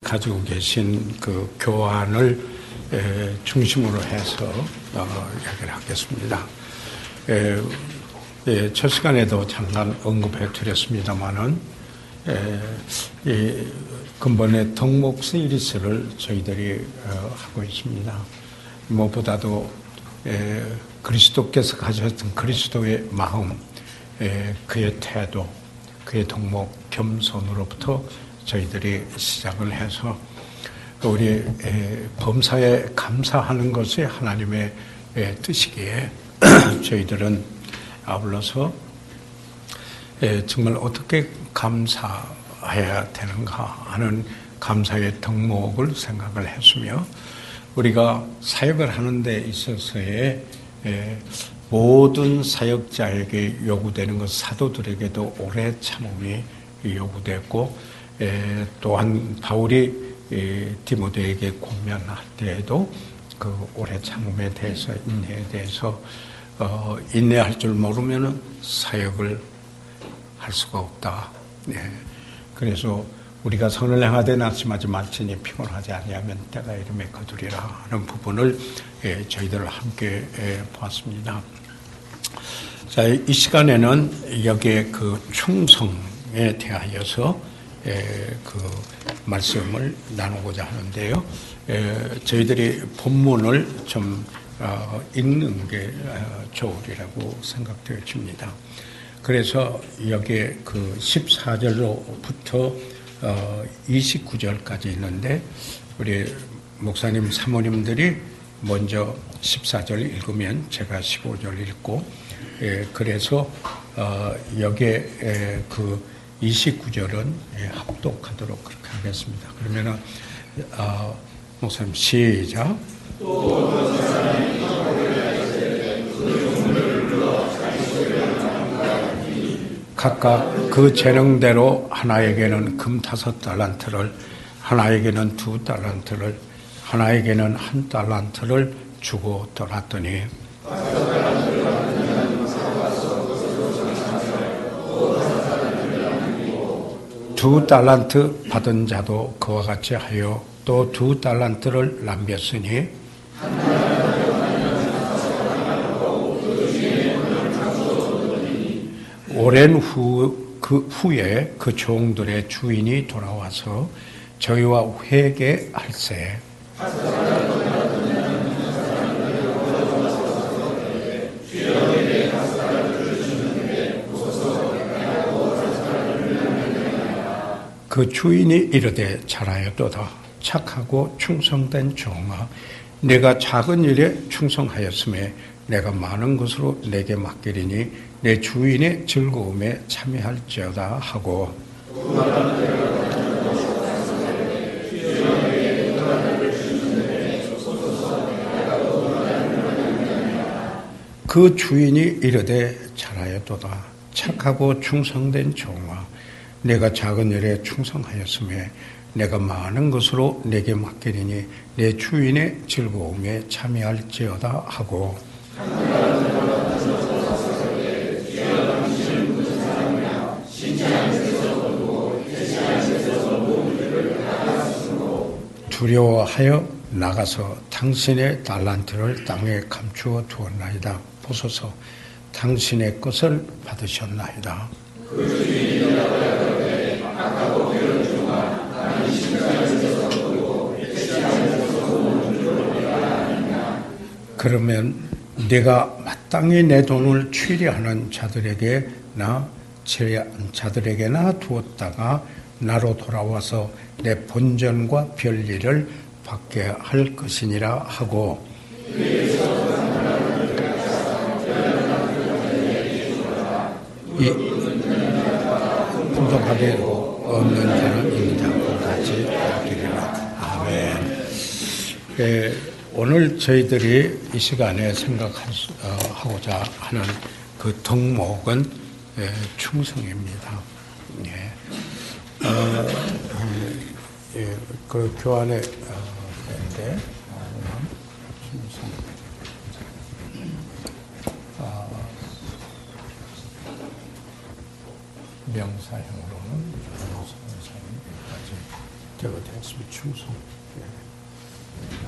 가지고 계신 그 교환을 중심으로 해서 이야기를 하겠습니다. 첫 시간에도 잠깐 언급해 드렸습니다만은 근본의 덕목 시리즈를 저희들이 하고 있습니다. 무엇보다도 그리스도께서 가졌던 그리스도의 마음, 그의 태도, 그의 덕목, 겸손으로부터 저희들이 시작을 해서 우리 범사에 감사하는 것이 하나님의 뜻이기에 저희들은 아울러서 정말 어떻게 감사해야 되는가 하는 감사의 덕목을 생각을 했으며, 우리가 사역을 하는 데 있어서의 모든 사역자에게 요구되는 것, 사도들에게도 오래 참음이 요구됐고, 또한 바울이 디모데에게 권면할 때에도 그 오래 참음에 대해서, 인내에 대해서 인내할 줄 모르면은 사역을 할 수가 없다. 그래서 우리가 선을 행하되 낙심하지 말지니 피곤하지 아니하면 때가 이름에 거두리라 하는 부분을 저희들 함께 보았습니다. 자, 이 시간에는 여기에 그 충성에 대하여서 그 말씀을 나누고자 하는데요. 저희들이 본문을 좀 읽는 게 좋으리라고 생각되어집니다. 그래서 여기에 그 14절로부터 29절까지 있는데, 우리 목사님, 사모님들이 먼저 14절 읽으면 제가 15절 읽고, 그래서 여기에 그 29절은 합독하도록 그렇게 하겠습니다. 그러면은 목사님 시작. 각각 그 재능대로 하나에게는 금 5달란트를, 하나에게는 2달란트를, 하나에게는 1달란트를 주고 떠났더니, 두 달란트 받은 자도 그와 같이 하여 또 2달란트를 남겼으니, 오랜 후에 그 종들의 주인이 돌아와서 저희와 회개할세. 그 주인이 이르되 잘하였도다. 착하고 충성된 종아, 내가 작은 일에 충성하였음에 내가 많은 것으로 내게 맡기리니 내 주인의 즐거움에 참여할지어다 하고, 그 주인이 이르되 잘하였도다. 착하고 충성된 종아, 내가 작은 일에 충성하였음에 내가 많은 것으로 내게 맡기리니 내 주인의 즐거움에 참여할지어다 하고, 두려워하여 나가서 당신의 달란트를 땅에 감추어 두었나이다. 보소서, 당신의 것을 받으셨나이다. 그러면 내가 마땅히 내 돈을 취리하는 자들에게나 두었다가 나로 돌아와서 내 본전과 별일을 받게 할 것이니라 하고, 이 풍족하게 없는 자는 있는 자와 같이 되리라. 아멘. 오늘 저희들이 이 시간에 생각하고자 하는 그 덕목은 충성입니다. 그 교환에 되는데, 충성. 명사형으로는 여기까지 제가 됐습니다. 충성.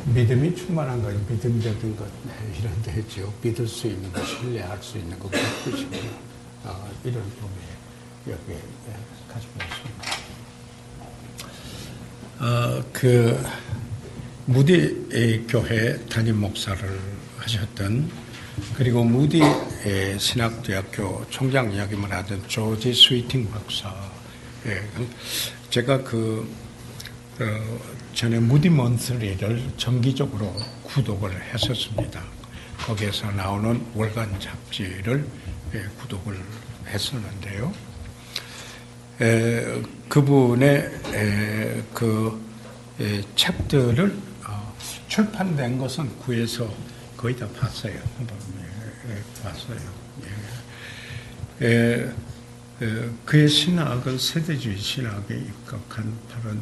믿음이 충만한 것, 믿음적인 것, 이런 데죠. 믿을 수 있는 것, 신뢰할 수 있는 것, 그것이며 이런 부분에 여기에 가지고 있습니다. 무디 교회 담임 목사를 하셨던, 그리고 무디 신학대학교 총장 이야기만 하던 조지 스위팅 박사. 제가 전에 무디 먼슬리를 정기적으로 구독을 했었습니다. 거기에서 나오는 월간 잡지를 구독을 했었는데요. 그분의 책들을 출판된 것은 구해서 거의 다 봤어요. 한번 봤어요. 그의 신학은 세대주의 신학에 입각한 다른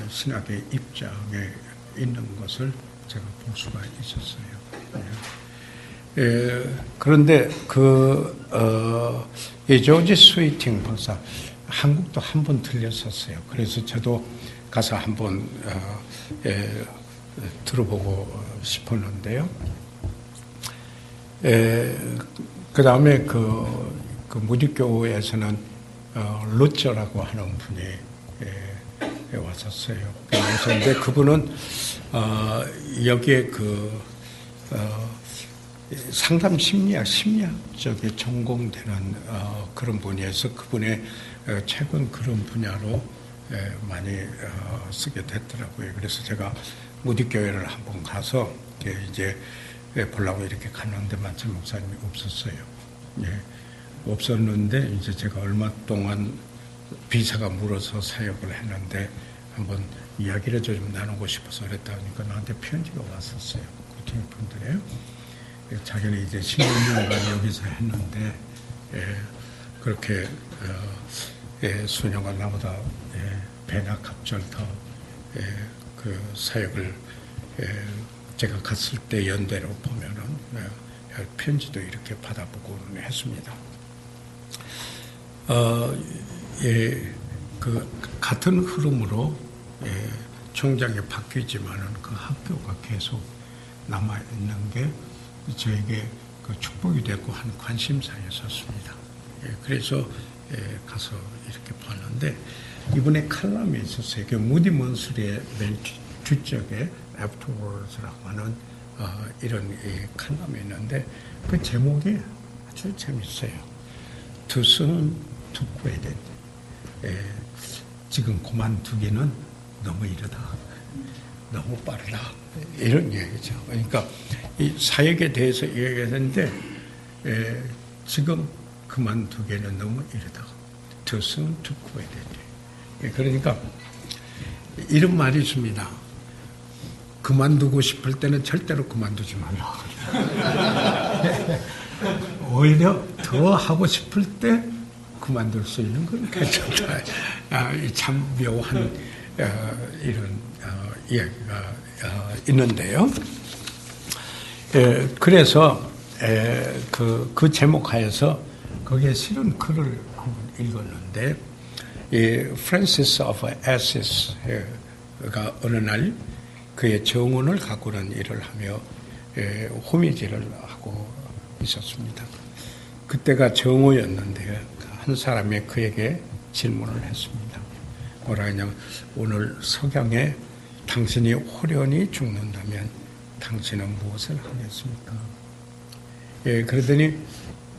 신학의 입장에 있는 것을 제가 볼 수가 있었어요. 그런데 조지 스위팅 박사 한국도 한 번 들렸었어요. 그래서 저도 가서 한번 들어보고 싶었는데요. 그 다음에 무디교회에서는 루처라고 하는 분이 왔었어요. 그런데 그분은 여기에 상담 심리학적인 전공되는 그런 분이어서 그분의 최근 그런 분야로 많이 쓰게 됐더라고요. 그래서 제가 무디교회를 한번 가서 이제 보려고 이렇게 갔는데 마침 목사님이 없었어요. 없었는데 이제 제가 얼마 동안 비사가 물어서 사역을 했는데 한번 이야기를 좀 나누고 싶어서 그랬다 하니까 나한테 편지가 왔었어요. 그 분들의 자기는 이제 16년간 여기서 했는데 그렇게 수녀가 나보다 배나 갑절 더 그 사역을 제가 갔을 때 연대로 보면은 편지도 이렇게 받아보고는 했습니다. 같은 흐름으로 총장이 바뀌지만은 그 학교가 계속 남아 있는 게 저에게 축복이 되고 한 관심사였었습니다. 그래서 가서 이렇게 봤는데 이번에 칼럼이 있었어요. 무디 먼슬리의 맨 뒤쪽에 Afterwards라고 하는 이런 칼럼이 있는데 그 제목이 아주 재밌어요. Too soon to quit it. 지금 그만두기는 너무 이르다. 너무 빠르다. 이런 얘기죠. 그러니까 이 사역에 대해서 이야기했는데 지금 그만두기는 너무 이르다. Too soon to quit it. 그러니까 이런 말이 있습니다. 그만두고 싶을 때는 절대로 그만두지 말라. 오히려 더 하고 싶을 때 그만둘 수 있는 건 괜찮다. 참 묘한 이런 이야기가 있는데요. 그래서 그 제목 하에서 거기에 실은 글을 한번 읽었는데 프란시스 오브 에시스가 어느 날 그의 정원을 가꾸는 일을 하며 호미질을 하고 있었습니다. 그때가 정오였는데 한 사람이 그에게 질문을 했습니다. 뭐라 하냐면 오늘 석양에 당신이 홀연히 죽는다면 당신은 무엇을 하겠습니까? 그러더니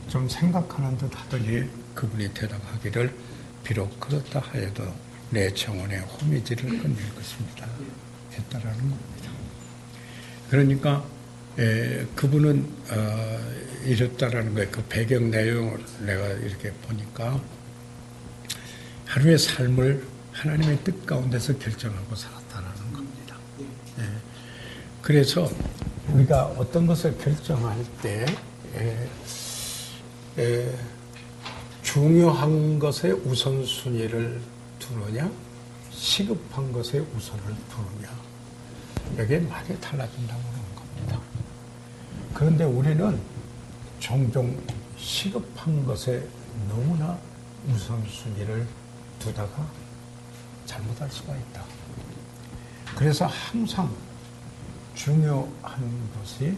좀 생각하는 듯 하더니 그분이 대답하기를 비록 그렇다 하여도 내 정원에 호미질을 끝낼 것입니다. 했다라는 겁니다. 그러니까 그분은 이랬다라는 거예요. 그 배경 내용을 내가 이렇게 보니까 하루의 삶을 하나님의 뜻 가운데서 결정하고 살았다라는 겁니다. 그래서 우리가 어떤 것을 결정할 때 중요한 것에 우선순위를 두느냐, 시급한 것에 우선을 두느냐, 여기에 많이 달라진다고 하는 겁니다. 그런데 우리는 종종 시급한 것에 너무나 우선순위를 두다가 잘못할 수가 있다. 그래서 항상 중요한 것이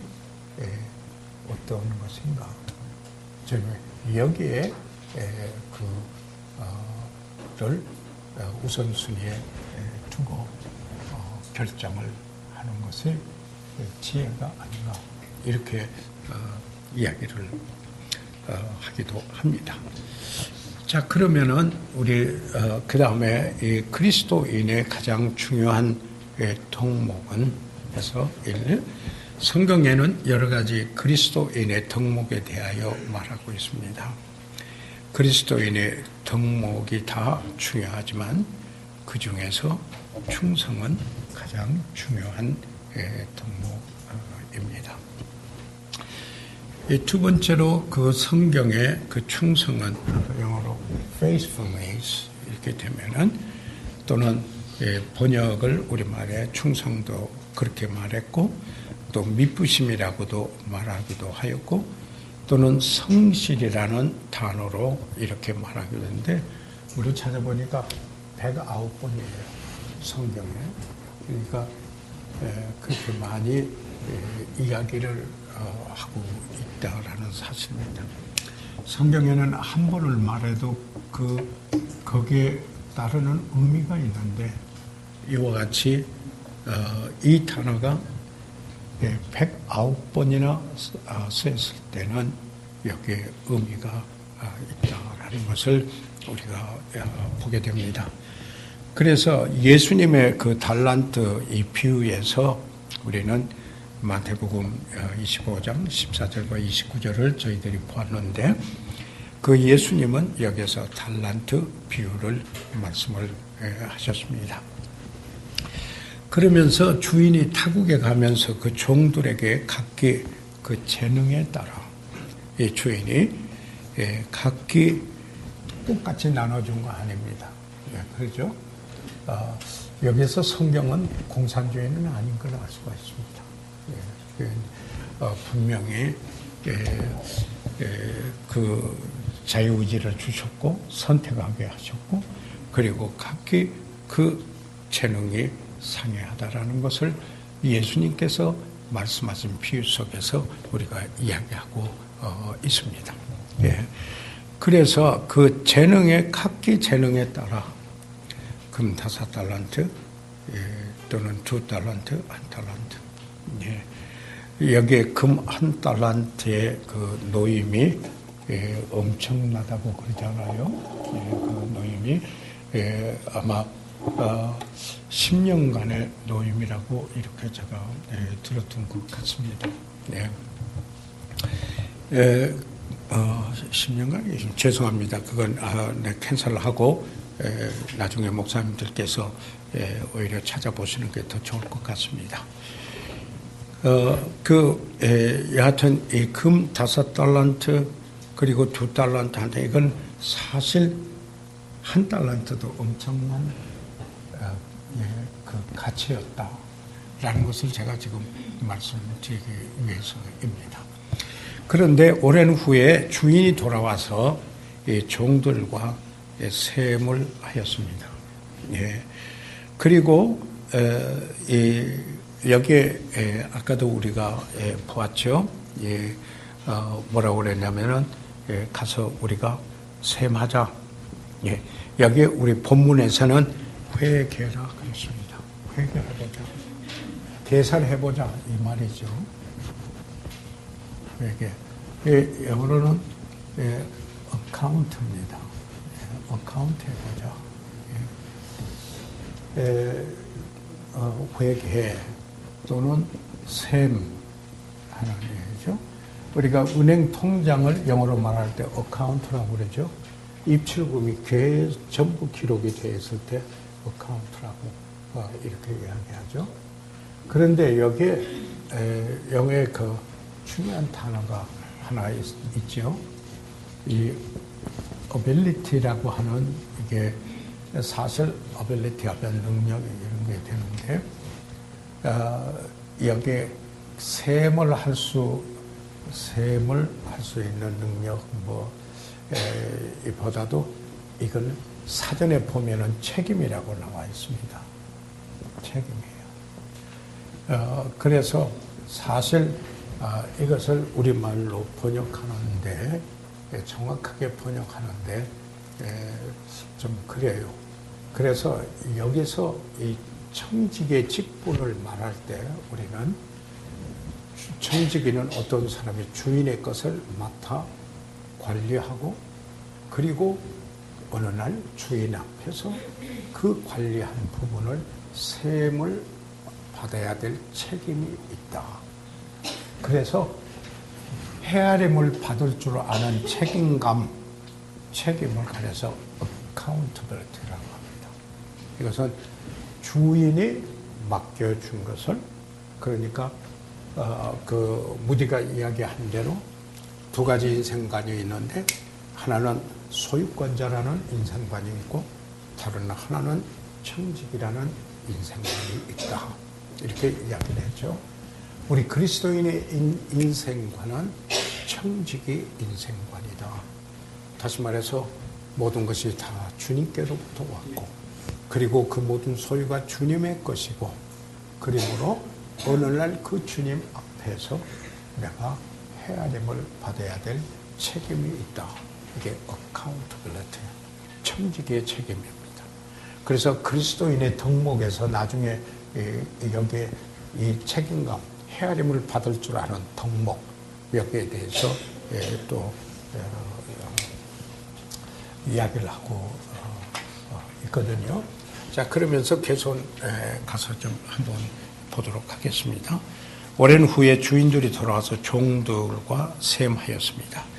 어떤 것인가. 여기에 그를 우선순위에 두고 결정을 하는 것이 지혜가 아닌가. 이렇게 이야기를 하기도 합니다. 자, 그러면은 우리 그 다음에 이 그리스도인의 가장 중요한 덕목은 해서 1. 성경에는 여러 가지 그리스도인의 덕목에 대하여 말하고 있습니다. 그리스도인의 덕목이 다 중요하지만 그 중에서 충성은 가장 중요한 덕목입니다. 두 번째로 그 성경의 그 충성은 영어로 faithfulness 이렇게 되면은 또는 번역을 우리말에 충성도 그렇게 말했고 또 미쁘심이라고도 말하기도 하였고 또는 성실이라는 단어로 이렇게 말하기도 했는데 우리 찾아보니까 109번이에요. 성경에. 그러니까 그렇게 많이 이야기를 하고 있다라는 사실입니다. 성경에는 한 번을 말해도 거기에 따르는 의미가 있는데 이와 같이 이 단어가 109번이나 쓰였을 때는 여기에 의미가 있다라는 것을 우리가 보게 됩니다. 그래서 예수님의 그 달란트 이 비유에서 우리는 마태복음 25장 14절과 29절을 저희들이 보았는데 그 예수님은 여기서 달란트 비유를 말씀을 하셨습니다. 그러면서 주인이 타국에 가면서 그 종들에게 각기 그 재능에 따라 이 주인이 각기 똑같이 나눠준 거 아닙니다. 그렇죠? 여기서 성경은 공산주의는 아닌 걸 알 수가 있습니다. 분명히 그 자유의지를 주셨고 선택하게 하셨고 그리고 각기 그 재능이 상이하다라는 것을 예수님께서 말씀하신 비유 속에서 우리가 이야기하고 있습니다. 그래서 그 재능의 각기 재능에 따라 금 5달란트 또는 2달란트, 1달란트. 여기에 금 1달란트의 그 노임이 엄청나다고 그러잖아요. 그 노임이 아마 10년간의 노임이라고 이렇게 제가 들었던 것 같습니다. 10년간? 죄송합니다. 그건 캔슬을 하고 나중에 목사님들께서 오히려 찾아보시는 게 더 좋을 것 같습니다. 여하튼 이 금 5달란트 그리고 2달란트한테 이건 사실 1달란트도 엄청난 그 가치였다라는 것을 제가 지금 말씀드리기 위해서입니다. 그런데 오랜 후에 주인이 돌아와서 이 종들과 세움을 하였습니다. 그리고 여기에 아까도 우리가 보았죠. 뭐라고 그랬냐면은 가서 우리가 세움하자. 여기 우리 본문에서는 회개라 그랬습니다. 회개해보자. 계산해보자 이 말이죠. 회개. 영어로는 어카운트입니다. 어카운트 해보자. 회개 또는 셈 하는 얘기죠. 우리가 은행 통장을 영어로 말할 때 어카운트라고 그러죠. 입출금이 전부 기록이 되어 있을 때 어카운트라고 이렇게 이야기하죠. 그런데 여기에 영어의 그 중요한 단어가 하나 있죠. 이 ability라고 하는 이게 사실 ability 하면 능력 이런 게 되는데 여기에 셈을 할 수 있는 능력 이보다도 이건 사전에 보면은 책임이라고 나와 있습니다. 책임이에요. 그래서 사실 이것을 우리말로 번역하는데, 정확하게 번역하는데 좀 그래요. 그래서 여기서 이 청지기의 직분을 말할 때 우리는 청지기는 어떤 사람이 주인의 것을 맡아 관리하고, 그리고 어느 날 주인 앞에서 그 관리한 부분을 세금을 받아야 될 책임이 있다. 그래서 헤아림을 받을 줄 아는 책임을 가려서 accountability라고 합니다. 이것은 주인이 맡겨준 것을, 그러니까 그 무디가 이야기한 대로 두 가지 인생관이 있는데, 하나는 소유권자라는 인생관이 있고 다른 하나는 청직이라는 인생관이 있다. 이렇게 이야기를 했죠. 우리 그리스도인의 인생관은 청직이 인생관이다. 다시 말해서 모든 것이 다 주님께로부터 왔고, 그리고 그 모든 소유가 주님의 것이고, 그러므로 어느 날 그 주님 앞에서 내가 헤아림을 받아야 될 책임이 있다. 이게 accountability, 청지기의 책임입니다. 그래서 그리스도인의 덕목에서 나중에 여기에 이 책임감, 헤아림을 받을 줄 아는 덕목, 여기에 대해서 또 이야기를 하고 있거든요. 자, 그러면서 개손 가서 좀 한번 보도록 하겠습니다. 오랜 후에 주인들이 돌아와서 종들과 셈하였습니다.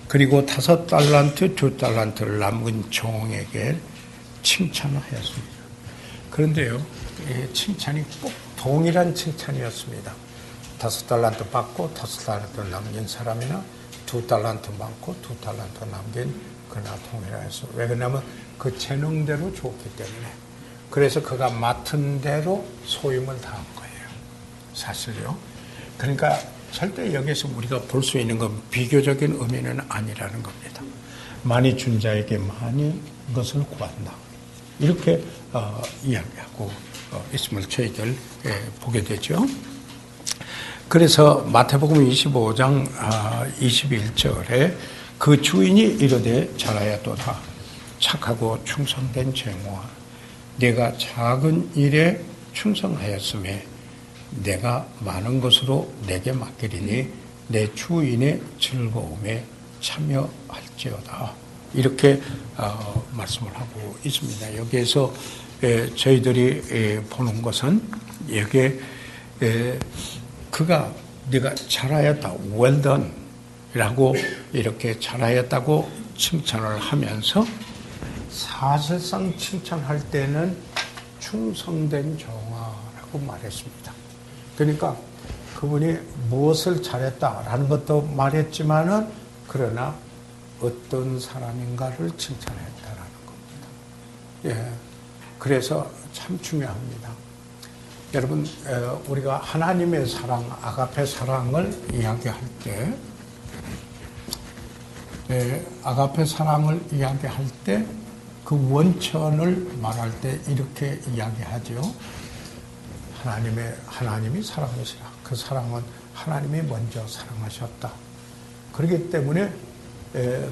그리고 5달란트, 2달란트를 남은 종에게 칭찬하였습니다. 그런데요, 칭찬이 꼭 동일한 칭찬이었습니다. 5달란트 받고 5달란트 남긴 사람이나 2달란트 받고 2달란트 남긴 그나 동일하였어요. 왜 그러냐면 그 재능대로 줬기 때문에. 그래서 그가 맡은 대로 소임을 다한 거예요. 사실요. 그러니까 절대 여기서 우리가 볼 수 있는 건 비교적인 의미는 아니라는 겁니다. 많이 준 자에게 많이 것을 구한다. 이렇게 이야기하고 있음을 저희들 보게 되죠. 그래서 마태복음 25장 21절에 그 주인이 이르되 잘하였도다. 착하고 충성된 종아, 내가 작은 일에 충성하였음에 내가 많은 것으로 내게 맡기리니 내 주인의 즐거움에 참여할지어다. 이렇게 말씀을 하고 있습니다. 여기에서 저희들이 보는 것은 여기에 그가 네가 잘하였다, well done 라고 이렇게 잘하였다고 칭찬을 하면서, 사실상 칭찬할 때는 충성된 종아라고 말했습니다. 그러니까 그분이 무엇을 잘했다라는 것도 말했지만은, 그러나 어떤 사람인가를 칭찬했다라는 겁니다. 예, 그래서 참 중요합니다. 여러분, 우리가 하나님의 사랑, 아가페 사랑을 이야기할 때, 아가페 사랑을 이야기할 때 그 원천을 말할 때 이렇게 이야기하죠. 하나님이 사랑하시라. 그 사랑은 하나님이 먼저 사랑하셨다. 그렇기 때문에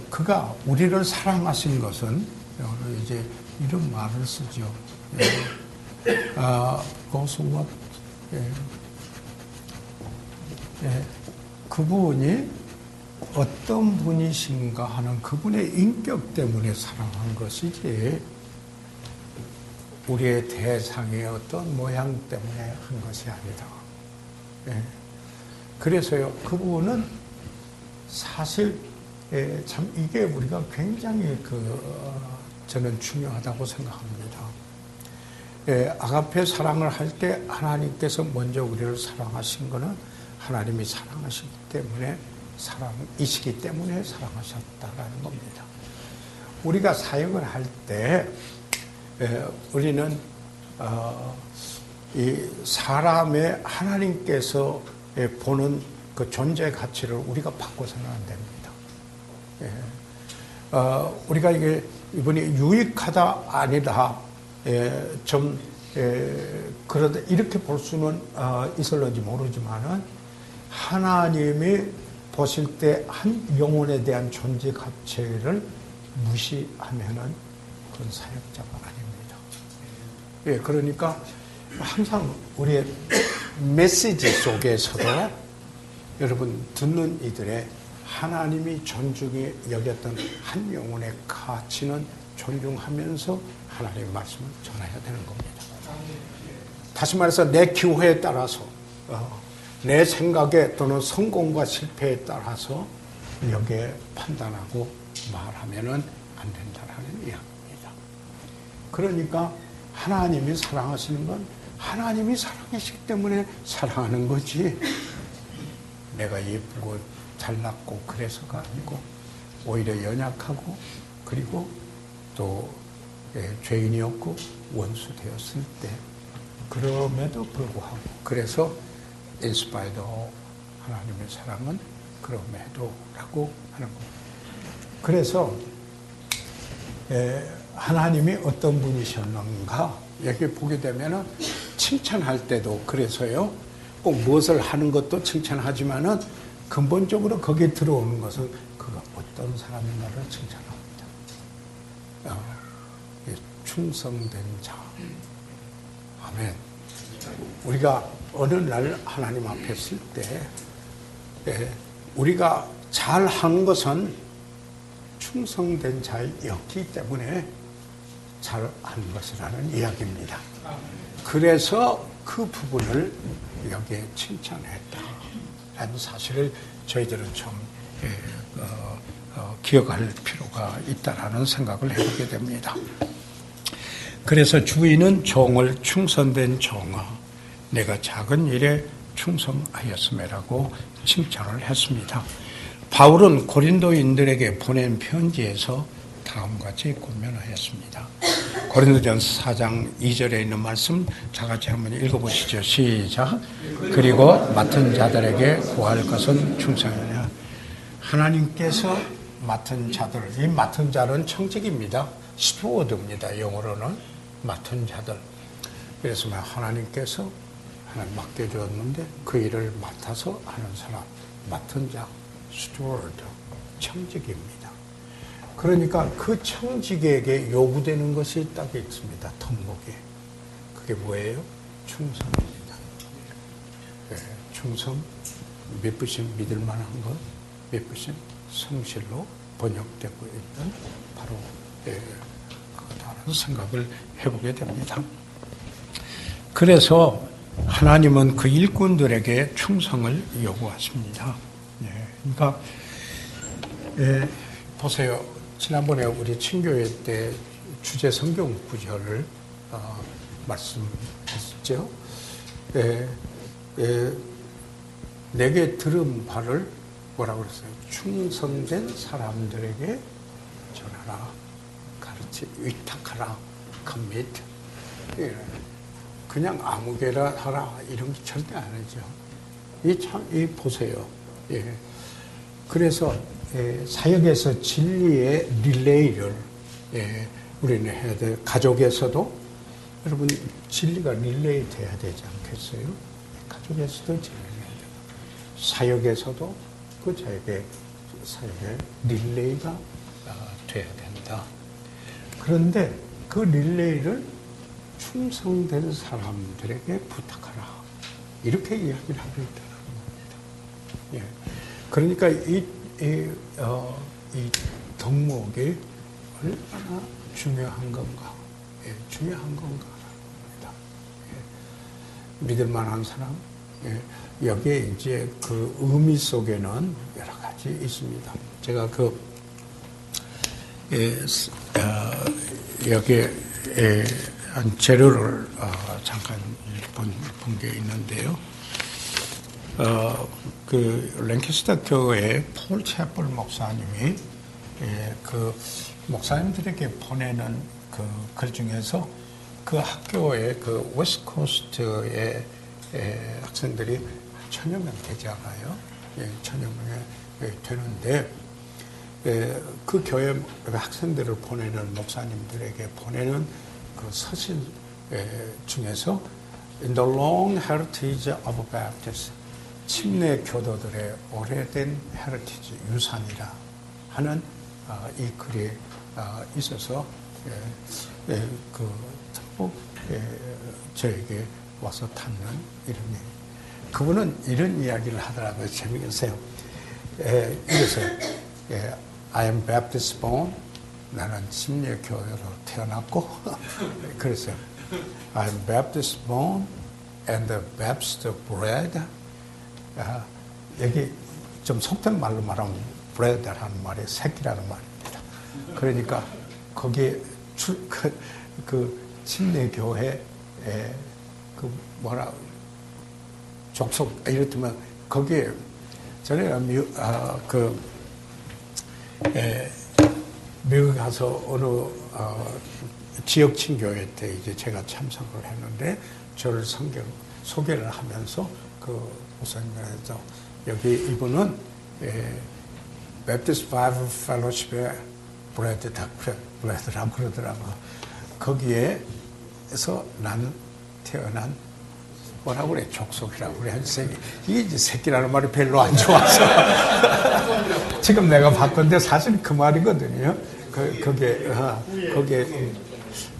그가 우리를 사랑하신 것은, 이제 이런 말을 쓰죠. 그분이 어떤 분이신가 하는 그분의 인격 때문에 사랑한 것이지, 우리의 대상의 어떤 모양 때문에 한 것이 아니다. 그래서요, 그분은 사실 참 이게 우리가 굉장히 저는 중요하다고 생각합니다. 아가페 사랑을 할 때 하나님께서 먼저 우리를 사랑하신 것은 하나님이 사랑하시기 때문에, 사랑이시기 때문에 사랑하셨다라는 겁니다. 우리가 사역을 할 때 우리는 이 사람의 하나님께서 보는 그 존재 가치를 우리가 바꿔서는 안 됩니다. 우리가 이게 이번에 유익하다 아니다 그러다 이렇게 볼 수는 있을런지 모르지만은 하나님이 보실 때 한 영혼에 대한 존재 가치를 무시하면은 그건 사역자가 아닙니다. 예, 그러니까 항상 우리의 메시지 속에서도 여러분 듣는 이들의 하나님이 존중히 여겼던 한 영혼의 가치는 존중하면서 하나님의 말씀을 전해야 되는 겁니다. 다시 말해서 내 기호에 따라서 내 생각에 또는 성공과 실패에 따라서 여기에 판단하고 말하면은 안 된다는 이야기입니다. 그러니까 하나님이 사랑하시는 건 하나님이 사랑하시기 때문에 사랑하는 거지 내가 예쁘고 잘났고 그래서가 아니고 오히려 연약하고 그리고 또 죄인이었고 원수 되었을 때 그럼에도 불구하고 그래서 인스파이더 하나님의 사랑은 그럼에도 라고 하는 겁니다. 그래서 하나님이 어떤 분이셨는가 여기 보게 되면은 칭찬할 때도 그래서요 꼭 무엇을 하는 것도 칭찬하지만은 근본적으로 거기에 들어오는 것은 그가 어떤 사람인가를 칭찬합니다. 충성된 자. 아멘. 우리가 어느 날 하나님 앞에 설 때 우리가 잘하는 것은 충성된 자였기 때문에 잘하는 것이라는 이야기입니다. 그래서 그 부분을 여기에 칭찬했다라는 사실을 저희들은 좀 기억할 필요가 있다라는 생각을 해보게 됩니다. 그래서 주인은 종을 충성된 종아 내가 작은 일에 충성하였음이라고 칭찬을 했습니다. 바울은 고린도인들에게 보낸 편지에서 다음과 같이 권면하였습니다. 고린도전서 4장 2절에 있는 말씀 다 같이 한번 읽어보시죠. 시작. 그리고 맡은 자들에게 구할 것은 충성이냐. 하나님께서 맡은 자들, 이 맡은 자는 청직입니다. 스튜어드입니다. 영어로는 맡은 자들. 그래서 하나님께서 하나님 맡겨주었는데 그 일을 맡아서 하는 사람, 맡은 자, 스튜어드, 청직입니다. 그러니까 그 청직에게 요구되는 것이 딱 있습니다. 덕목에. 그게 뭐예요? 충성입니다. 네, 충성, 믿으심 믿을 만한 것, 믿으심 성실로 번역되고 있는 바로 그거다라는 생각을 해보게 됩니다. 그래서 하나님은 그 일꾼들에게 충성을 요구하십니다. 그러니까 보세요. 지난번에 우리 친교회 때 주제 성경 구절을 말씀했죠. 내게 들은 바를 뭐라고 그랬어요? 충성된 사람들에게 전하라, 가르치, 위탁하라, commit. 그냥 아무개나 하라 이런 게 절대 아니죠. 이 보세요. 그래서 사역에서 진리의 릴레이를 우리는 해야 돼요. 가족에서도 여러분 진리가 릴레이 돼야 되지 않겠어요? 가족에서도 진리를 해야 돼요. 사역에서도 그 사역의 릴레이가 돼야 된다. 그런데 그 릴레이를 충성된 사람들에게 부탁하라. 이렇게 이야기를 하고 있다는 겁니다. 그러니까 이 덕목이 얼마나 중요한 건가, 중요한 건가 합니다. 믿을 만한 사람, 여기에 이제 그 의미 속에는 여러 가지 있습니다. 제가 여기에 한 재료를 잠깐 본 게 있는데요. 그 랭캐스터 교회 폴 채플 목사님이 그 목사님들에게 보내는 그 글 중에서 그 학교의 그 웨스트코스트의 학생들이 1000여 명 되지 않아요? 1000여 명이 되는데 그 교회 학생들을 보내는 목사님들에게 보내는 그 서신 중에서 In the long heritage of Baptists, 침례 교도들의 오래된 헤리티지, 유산이라 하는 이 글이 있어서 저에게 와서 닿는 이름이. 그분은 이런 이야기를 하더라고요. 재미있어요. 이랬어요. I am Baptist born. 나는 침례 교회로 태어났고 그랬어요. I am Baptist born and Baptist bred. 여기 좀 속된 말로 말하면 bred라는 말이 새끼라는 말입니다. 그러니까 거기에 그 침례 교회 족속 이렇다면 거기에 전에 미국 가서 어느 지역 친교회 때 이제 제가 참석을 했는데 저를 소개를 하면서 그 목사님께서 여기 이분은 Baptist Bible Fellowship의 브레드라고 그러더라고요. 거기에서 난 태어난 뭐라고 그래? 족속이라고 그래. 이게 이제 새끼라는 말이 별로 안 좋아서. 지금 내가 바꾼데 사실 그 말이거든요. 거기에,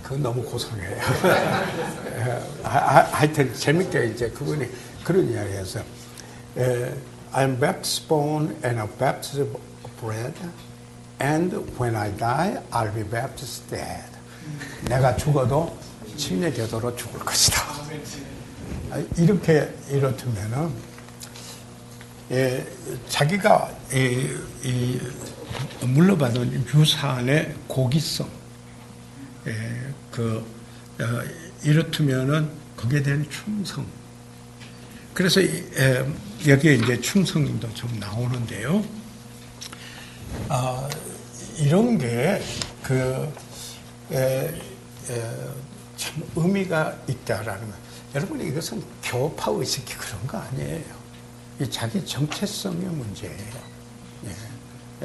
그거 너무 고상해요. 하여튼 재밌게 이제 그분이 그런 이야기 해서, I'm Baptist born and a Baptist bred, and when I die, I'll be Baptist dead. 내가 죽어도 침례 교도로 죽을 것이다. 이렇다면은, 자기가 물려받은 유산의 고귀성, 이렇다면은 거기에 대한 충성. 그래서 여기에 이제 충성도 좀 나오는데요. 이런 게 참 의미가 있다라는 거. 여러분 이것은 교파 의식이 그런 거 아니에요. 이 자기 정체성의 문제예요.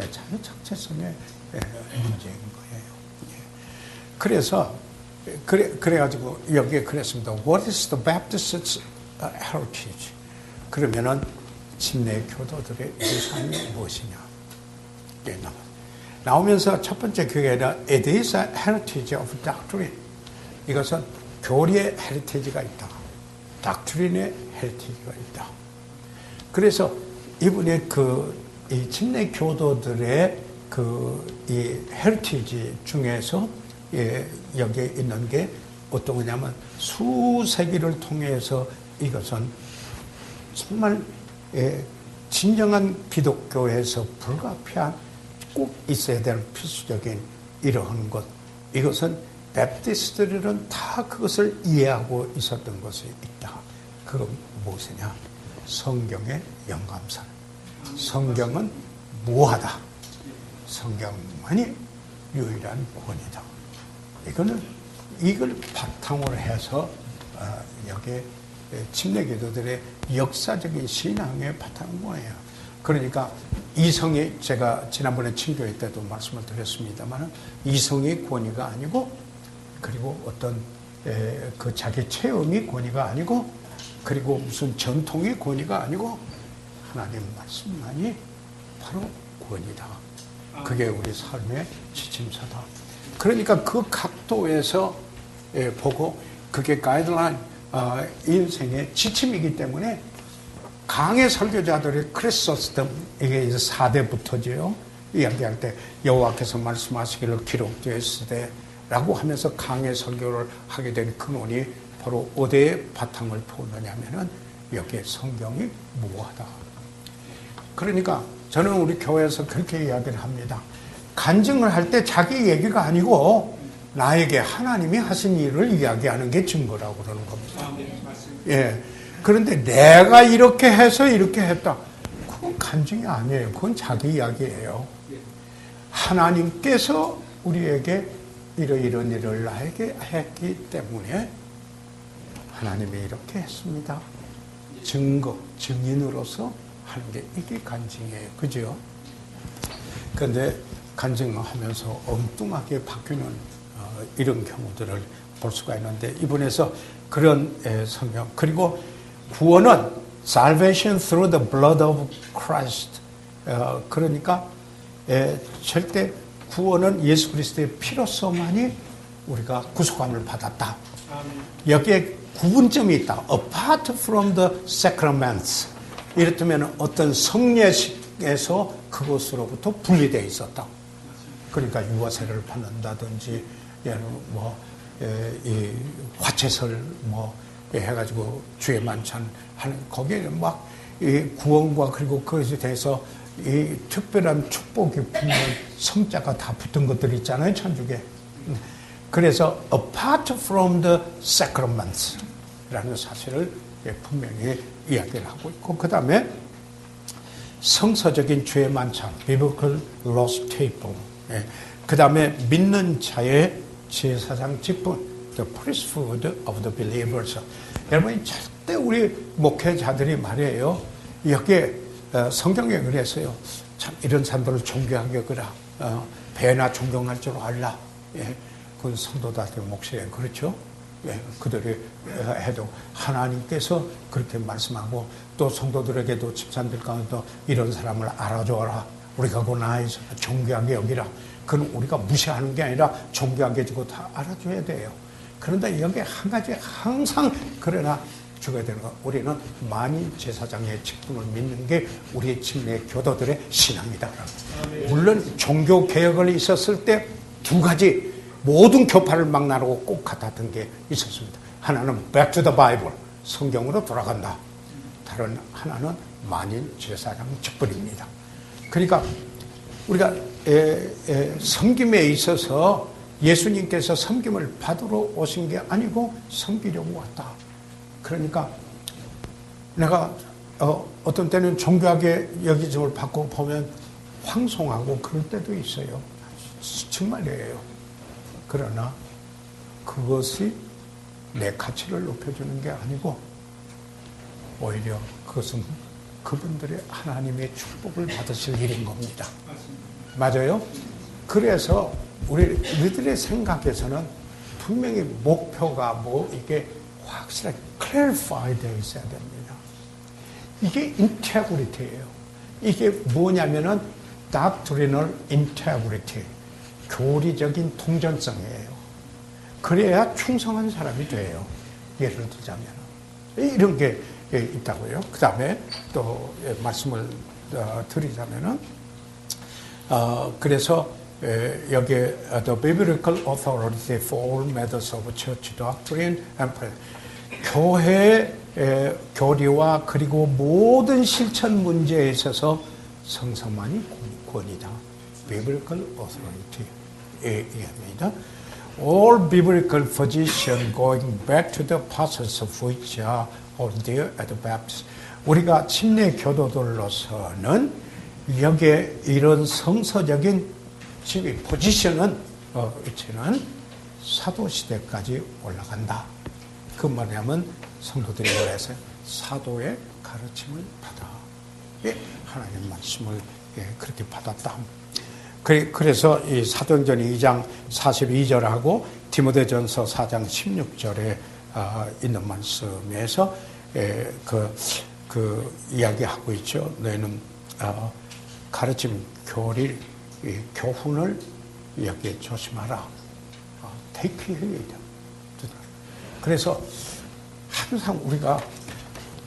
자기 정체성의 문제인 거예요. 그래서 그래가지고 여기에 그랬습니다. What is the Baptist heritage? 그러면은 침례 교도들의 유산이 무엇이냐? 나오면서 첫 번째 그게는 It is a heritage of doctrine. 이것은 교리의 헤리티지가 있다. 닥트린의 헤리티지가 있다. 그래서 이분의 이 침례 교도들의 이 헤리티지 중에서 여기에 있는 게 어떤 거냐면 수세기를 통해서 이것은 정말 진정한 기독교에서 불가피한 꼭 있어야 되는 필수적인 이러한 것. 이것은 베프티스트들은 다 그것을 이해하고 있었던 것이 있다. 그건 무엇이냐? 성경의 영감선. 성경은 무하다. 성경만이 유일한 권이다. 이걸 바탕으로 해서 여기에 침례교도들의 역사적인 신앙의 바탕은 뭐예요? 그러니까 이성이 제가 지난번에 친교회 때도 말씀을 드렸습니다만 이성의 권위가 아니고 그리고 어떤 그 자기 체험이 권위가 아니고 그리고 무슨 전통의 권위가 아니고 하나님 말씀만이 바로 권위다. 그게 우리 삶의 지침서다. 그러니까 그 각도에서 보고 그게 가이드라인 인생의 지침이기 때문에 강해 설교자들이 크리소스덤 이게 이제 4대부터죠. 이야기할 때 여호와께서 말씀하시기를 기록되었으되 라고 하면서 강해 설교를 하게 된 근원이 바로 어디에 바탕을 뒀느냐면은 여기에 성경이 무하다. 그러니까 저는 우리 교회에서 그렇게 이야기를 합니다. 간증을 할 때 자기 얘기가 아니고 나에게 하나님이 하신 일을 이야기하는 게 증거라고 그러는 겁니다. 예. 그런데 내가 이렇게 해서 이렇게 했다. 그건 간증이 아니에요. 그건 자기 이야기예요. 하나님께서 우리에게 이런 일을 나에게 했기 때문에 하나님이 이렇게 했습니다. 증거, 증인으로서 하는 게 이게 간증이에요. 그죠? 그런데 간증하면서 엉뚱하게 바뀌는 이런 경우들을 볼 수가 있는데, 이분에서 그런 성경, 그리고 구원은 salvation through the blood of Christ. 그러니까 절대 구원은 예수 그리스도의 피로서만이 우리가 구속함을 받았다. 여기에 구분점이 있다. Apart from the sacraments. 이렇다면 어떤 성례식에서 그것으로부터 분리되어 있었다. 그러니까 유아세를 받는다든지, 이 화채설 해가지고 주의 만찬 하는, 거기에는 막 이 구원과 그리고 그것에 대해서 이 특별한 축복이 붙는 성자가 다 붙은 것들이 있잖아요, 천주교에. 그래서 apart from the sacraments 라는 사실을 분명히 이야기를 하고 있고, 그 다음에 성서적인 주의 만찬, biblical Lord's table, 그 다음에 믿는 자의 제사장 직분, the priesthood of the believers. 여러분, 절대 우리 목회자들이 말이에요, 여기에 성경에 그래서요, 참 이런 사람들을 존경하게 여겨라, 배나 존경할 줄 알라. 그건 성도들의 몫이에요. 그렇죠? 그들이 해도 하나님께서 그렇게 말씀하고, 또 성도들에게도 집사님들 가운데도 이런 사람을 알아줘라. 우리가 그 나이에서 존경하게 여기라. 그건 우리가 무시하는 게 아니라 존경하게 지고 다 알아줘야 돼요. 그런데 여기에 한 가지 항상 그러나 죽어야 되는 거, 우리는 만인 제사장의 직분을 믿는 게 우리의 침례 교도들의 신앙이다. 물론 종교 개혁을 있었을 때 두 가지 모든 교파를 막 나누고 꼭 같았던 게 있었습니다. 하나는 Back to the Bible, 성경으로 돌아간다. 다른 하나는 만인 제사장 직분입니다. 그러니까 우리가 섬김에 있어서 예수님께서 섬김을 받으러 오신 게 아니고 섬기려고 왔다. 그러니까 내가 어떤 때는 존귀하게 여기짐을 받고 보면 황송하고 그럴 때도 있어요. 정말이에요. 그러나 그것이 내 가치를 높여주는 게 아니고 오히려 그것은 그분들의 하나님의 축복을 받으실 일인 겁니다. 맞아요? 그래서 우리들의 생각에서는 분명히 목표가 이게 확실하게 clarify 되어 있어야 됩니다. 이게 integrity예요. 이게 뭐냐면은 doctrinal integrity, 교리적인 통전성이에요. 그래야 충성한 사람이 돼요. 예를 들자면 이런 게 있다고요. 그 다음에 또 말씀을 드리자면은 그래서 여기에 the biblical authority for all matters of church doctrine and prayer, 교회 교리와 그리고 모든 실천 문제에 있어서 성서만이 권위다. biblical authority에 의합니다. All biblical position going back to the apostles of which are there at the Baptist. 우리가 침례 교도들로서는 여기에 이런 성서적인 지위, 포지션은 위치는 사도 시대까지 올라간다. 그 뭐냐면 성도들이 뭐해서 사도의 가르침을 받아. 하나님 말씀을 그렇게 받았다. 그래서 이 사도행전 2장 42절하고 디모데전서 4장 16절에 있는 말씀에서 그 이야기하고 있죠. 너희는 가르침, 교리, 교훈을 여기에 조심하라. Take heed. 그래서 항상 우리가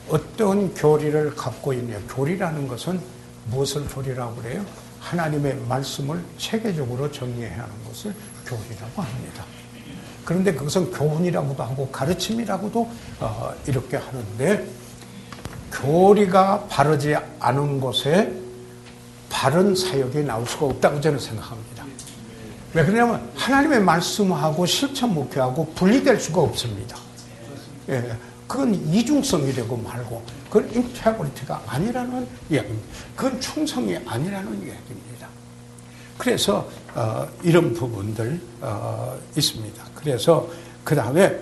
어떤 교리를 갖고 있냐. 교리라는 것은 무엇을 교리라고 그래요? 하나님의 말씀을 체계적으로 정리해야 하는 것을 교리라고 합니다. 그런데 그것은 교훈이라고도 하고 가르침이라고도 이렇게 하는데, 교리가 바르지 않은 곳에 바른 사역이 나올 수가 없다고 저는 생각합니다. 왜 그러냐면 하나님의 말씀하고 실천 목회하고 분리될 수가 없습니다. 그건 이중성이 되고 말고, 그건 인테그리티가 아니라는 이야기입니다. 그건 충성이 아니라는 이야기입니다. 그래서 이런 부분들 있습니다. 그래서 그 다음에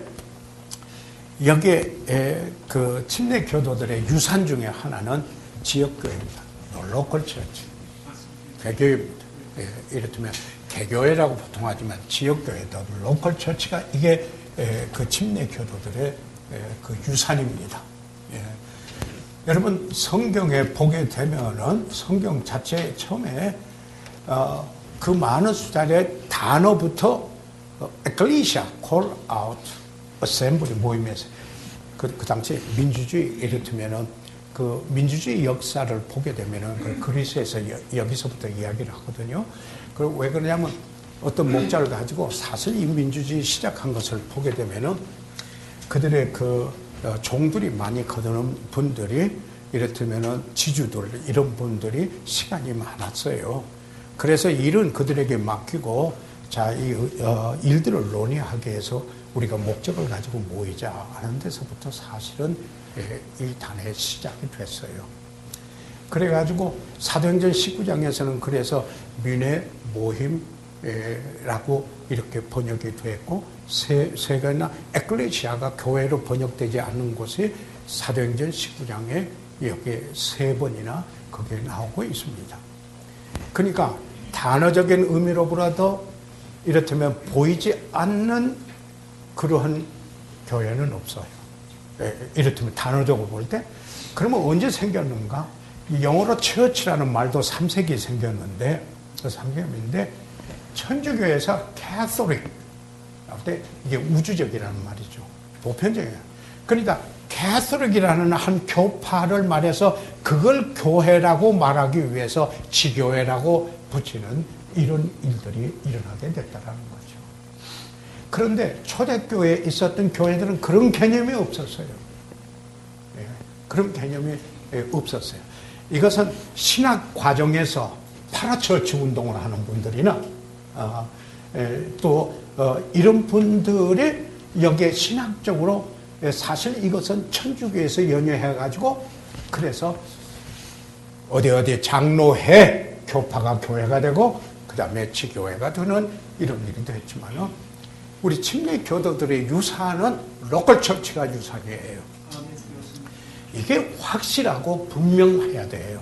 여기에 그 침례 교도들의 유산 중에 하나는 지역교회입니다. 로컬 처치, 개교입니다. 이를테면 개교회라고 보통 하지만 지역교회들, 로컬 처치가 이게 그 침례 교도들의 그 유산입니다. 여러분 성경에 보게 되면은 성경 자체 처음에 그 많은 숫자의 단어부터 에클리시아, call out, assembly 모임에서 그 당시 민주주의 이를테면은 그 민주주의 역사를 보게 되면은 그 그리스에서 여기서부터 이야기를 하거든요. 그리고 왜 그러냐면 어떤 목자를 가지고 사실 이 민주주의 시작한 것을 보게 되면은 그들의 그 종들이 많이 거두는 분들이 이를테면은 지주들 이런 분들이 시간이 많았어요. 그래서 일은 그들에게 맡기고 자, 이 일들을 논의하기 위해서 우리가 목적을 가지고 모이자 하는 데서부터 사실은 이 단의 시작이 됐어요. 그래가지고 사도행전 19장에서는 그래서 민회 모임이라고 이렇게 번역이 됐고 세 개나 에클레시아가 교회로 번역되지 않는 곳이 사도행전 19장에 여기에 3번이나 거기에 나오고 있습니다. 그러니까 단어적인 의미로보라도 이렇다면 보이지 않는 그러한 교회는 없어요. 이렇다면 단어적으로 볼 때 그러면 언제 생겼는가? 영어로 처치라는 말도 3세기 생겼는데 그 3세기인데 천주교에서 캐톨릭 때 이게 우주적이라는 말이죠. 보편적이에요. 그러니까 캐톨릭이라는 한 교파를 말해서 그걸 교회라고 말하기 위해서 지교회라고 붙이는 이런 일들이 일어나게 됐다는 거죠. 그런데 초대교회에 있었던 교회들은 그런 개념이 없었어요. 그런 개념이 없었어요. 이것은 신학 과정에서 파라처치 운동을 하는 분들이나 또 이런 분들이 여기에 신학적으로 사실 이것은 천주교에서 연유해가지고 그래서 어디 장로회 교파가 교회가 되고 그 다음에 지교회가 되는 이런 일이 됐지만은 우리 침례 교도들의 유산은 로컬 처치가 유산이에요. 이게 확실하고 분명해야 돼요.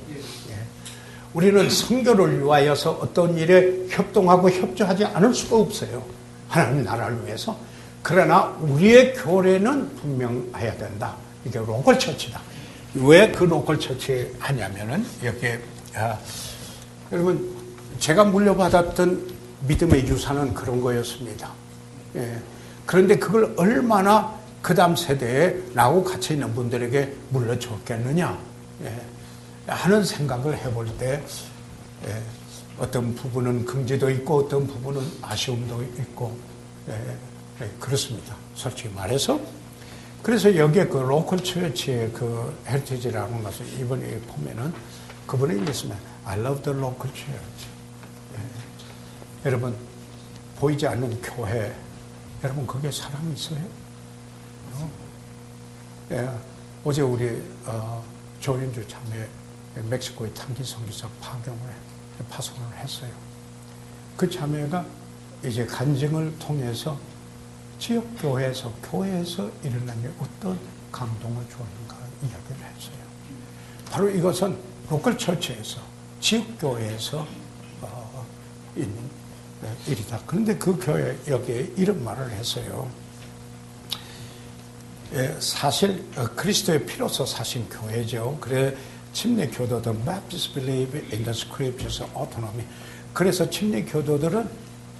우리는 선교를 위하여서 어떤 일에 협동하고 협조하지 않을 수가 없어요. 하나님 나라를 위해서. 그러나 우리의 교례는 분명해야 된다. 이게 로컬 처치다. 왜 그 로컬 처치 하냐면은 여기에 여러분 제가 물려받았던 믿음의 유산은 그런 거였습니다. 그런데 그걸 얼마나 그 다음 세대에 나하고 같이 있는 분들에게 물려줬겠느냐 하는 생각을 해볼 때 어떤 부분은 긍지도 있고 어떤 부분은 아쉬움도 있고 그렇습니다. 솔직히 말해서. 그래서 여기에 그 로컬 처치의 그 헤리티지라는 것을 이번에 보면은 그분이 있으면 I love the local church. 여러분 보이지 않는 교회 여러분 거기에 사람이 있어요? 어제 우리 조윤주 자매 멕시코의 단기 선교사 파송을 했어요. 그 자매가 이제 간증을 통해서 지역교회에서 교회에서 일어나는 어떤 감동을 주었는가 이야기를 했어요. 바로 이것은 로컬 처치에서 지역교회에서 있는 일이다. 그런데 그 교회 여기에 이런 말을 했어요. 사실 그리스도의 피로서 사신 교회죠. 그래 침례 교도들 Baptists believe in the scriptures autonomy. 그래서 침례 교도들은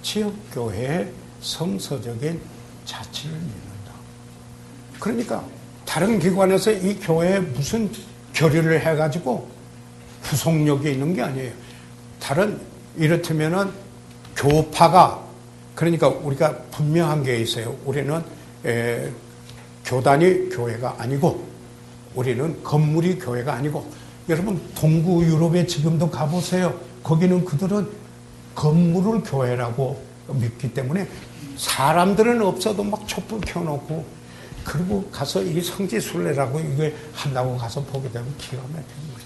지역교회의 성서적인 자치를 믿는다. 그러니까 다른 기관에서 이 교회에 무슨 결의를 해가지고 구속력이 있는 게 아니에요. 다른 이렇다면은 교파가 그러니까 우리가 분명한 게 있어요. 우리는 교단이 교회가 아니고 우리는 건물이 교회가 아니고 여러분 동구 유럽에 지금도 가보세요. 거기는 그들은 건물을 교회라고 믿기 때문에 사람들은 없어도 막 촛불 켜놓고 그리고 가서 이 성지순례라고 이게 한다고 가서 보게 되면 기가 막히는 거죠.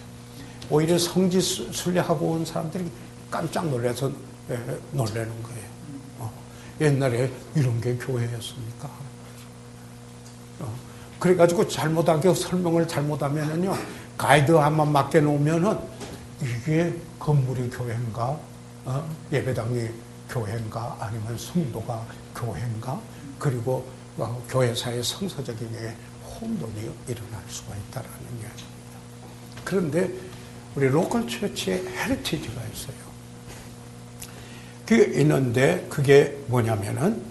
오히려 성지순례하고 온 사람들이 깜짝 놀라서 놀라는 거예요. 옛날에 이런 게 교회였습니까? 그래가지고 잘못하게 설명을 잘못하면은요 가이드 한번 맡겨놓으면은 이게 건물이 교회인가 예배당이 교회인가 아니면 성도가 교회인가 그리고 교회사의 성서적인 혼돈이 일어날 수가 있다라는 이야기입니다. 그런데 우리 로컬 처치에 헤리티지가 있어요. 그게 있는데 그게 뭐냐면은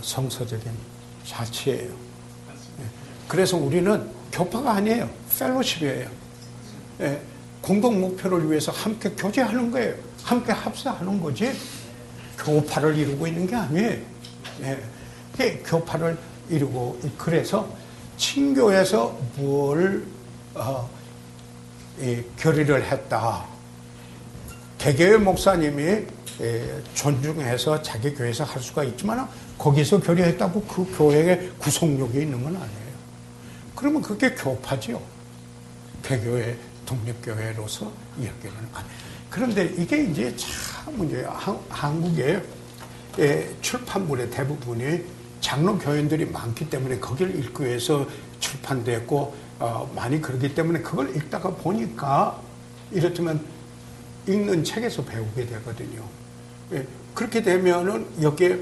성서적인 자치예요. 그래서 우리는 교파가 아니에요. 펠로십이에요. 공동 목표를 위해서 함께 교제하는 거예요. 함께 합사하는 거지 교파를 이루고 있는 게 아니에요. 교파를 이루고 그래서 친교에서 뭘 결의를 했다. 개교회 목사님이 존중해서 자기 교회에서 할 수가 있지만 거기서 결의했다고 그 교회에 구속력이 있는 건 아니에요. 그러면 그게 교파지요. 개교회 독립교회로서 이야기는 안 해요. 그런데 이게 이제 참 문제예요. 한국의 출판물의 대부분이 장로교인들이 많기 때문에 거기를 읽기 위해서 출판됐고 많이 그러기 때문에 그걸 읽다가 보니까 이렇다면 읽는 책에서 배우게 되거든요. 그렇게 되면은 여기에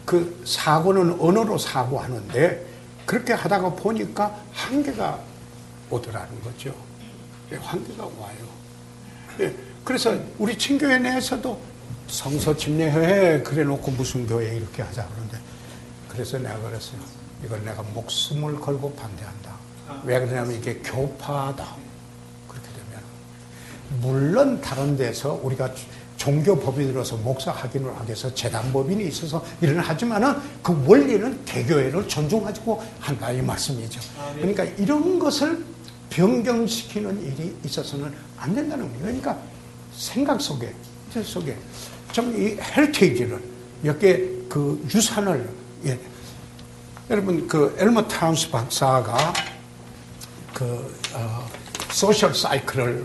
그 사고는 언어로 사고하는데 그렇게 하다가 보니까 한계가 오더라는 거죠. 한계가 와요. 그래서 우리 친교회 내에서도 성서 집례회 그래 놓고 무슨 교회 이렇게 하자 그러는데 그래서 내가 그랬어요. 이걸 내가 목숨을 걸고 반대한다. 왜 그러냐면 이게 교파다. 그렇게 되면 물론 다른 데서 우리가 종교법인으로서 목사 확인을 하기 위해서 재단법인이 있어서 일은 하지만은 그 원리는 개교회를 존중하고 한다 이 말씀이죠. 그러니까 이런 것을 변경시키는 일이 있어서는 안 된다는 거예요. 그러니까 생각 속에 좀 이 헤리테이지를 여기에 그 유산을 여러분 그 엘머 타운스 박사가 그 소셜 사이클을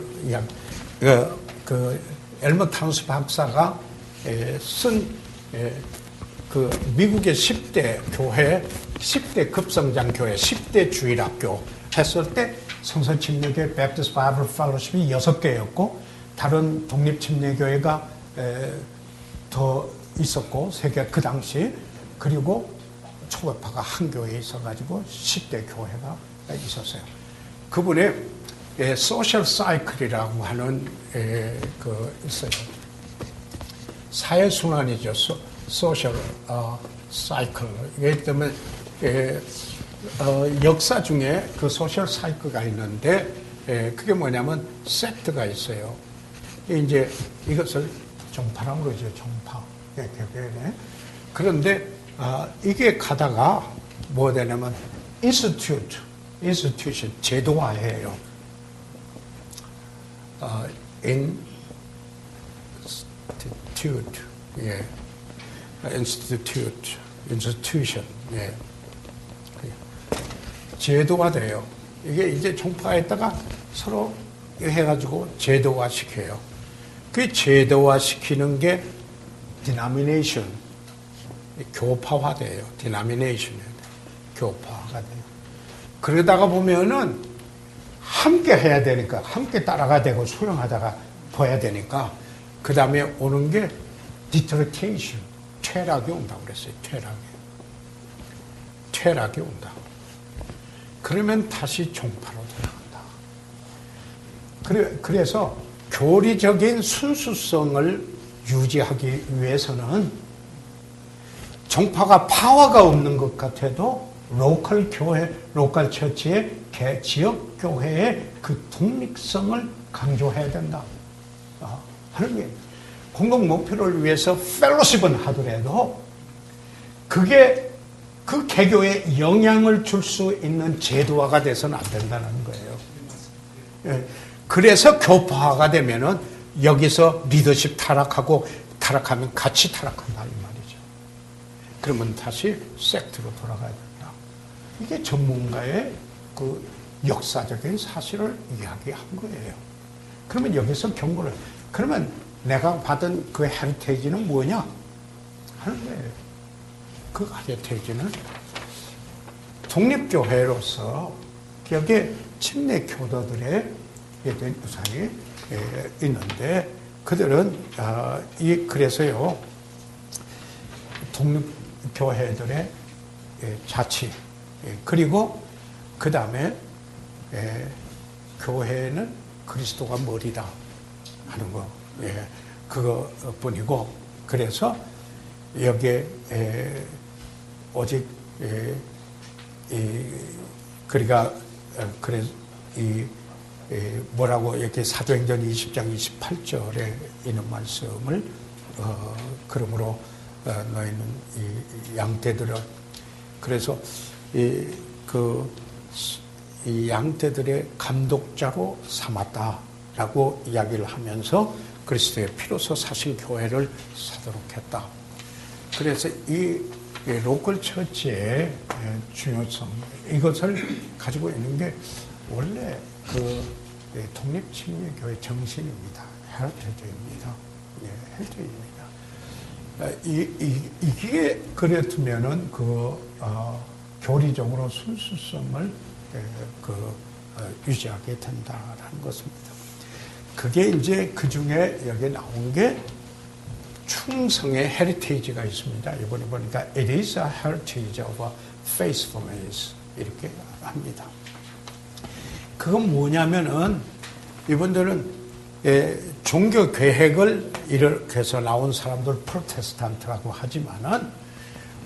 그 엘머 타운스 박사가 쓴 그 미국의 10대 교회, 10대 급성장 교회, 10대 주일학교 했을 때 성서 침례교회 베프티스트 바이블 펠로십이 6개였고 다른 독립 침례교회가 더 있었고 3개 그 당시 그리고 초급파가 한 교회에 있어가지고 10대 교회가 있었어요. 그분의 소셜 사이클이라고 하는 그 있어요. 사회 순환이죠. 소셜 사이클. 예를 들면 역사 중에 그 소셜 사이클가 있는데 그게 뭐냐면 섹트가 있어요. 이제 이것을 정파라고 그러죠. 정파. 그런데 이게 가다가 뭐 되냐면 institution 제도화해요. institution, 제도화돼요. 이게 이제 종파에다가 서로 해가지고 제도화 시켜요. 그 제도화 시키는 게 denomination, 교파화돼요. denomination, 교파가 돼요. 그러다가 보면은 함께 해야 되니까, 함께 따라가야 되고 수용하다가 봐야 되니까, 그 다음에 오는 게 deterioration, 퇴락이 온다고 그랬어요. 퇴락이 온다. 그러면 다시 종파로 들어간다. 그래서 교리적인 순수성을 유지하기 위해서는 종파가 파워가 없는 것 같아도 로컬 교회, 로컬 처치의 지역 교회의 그 독립성을 강조해야 된다. 하는 게 공동 목표를 위해서 펠로십은 하더라도 그게 그 개교에 영향을 줄 수 있는 제도화가 돼서는 안 된다는 거예요. 그래서 교파화가 되면은 여기서 리더십 타락하면 같이 타락한다 이 말이죠. 그러면 다시 섹트로 돌아가야 된다. 이게 전문가의 그 역사적인 사실을 이야기한 거예요. 그러면 여기서 경고를 그러면 내가 받은 그 헤리테이지는 뭐냐 하는 거예요. 그 헤리테이지는 독립교회로서 여기에 침례 교도들의 유산이 있는데 그들은 그래서요 독립교회들의 자치 그리고 그 다음에 교회는 그리스도가 머리다 하는 거 그거뿐이고 그래서 여기에 오직 그러니까 그래 뭐라고 이렇게 사도행전 20장 28절에 있는 말씀을 그러므로 너희는 이 양떼들을 그래서 이 양떼들의 감독자로 삼았다라고 이야기를 하면서 그리스도의 피로서 사신 교회를 사도록 했다. 그래서 이 로컬 처치의 중요성 이것을 가지고 있는 게 원래 그 독립침례교회 정신입니다. 헬리테이지입니다. 헬리테이지입니다. 이게 그렇다면은 교리적으로 순수성을 유지하게 된다라는 것입니다. 그게 이제 그 중에 여기 나온 게 충성의 헤리테이지가 있습니다. 이번에 보니까 it is a heritage of faithfulness 이렇게 합니다. 그건 뭐냐면은 이분들은 종교 계획을 이렇게 해서 나온 사람들 프로테스탄트라고 하지만은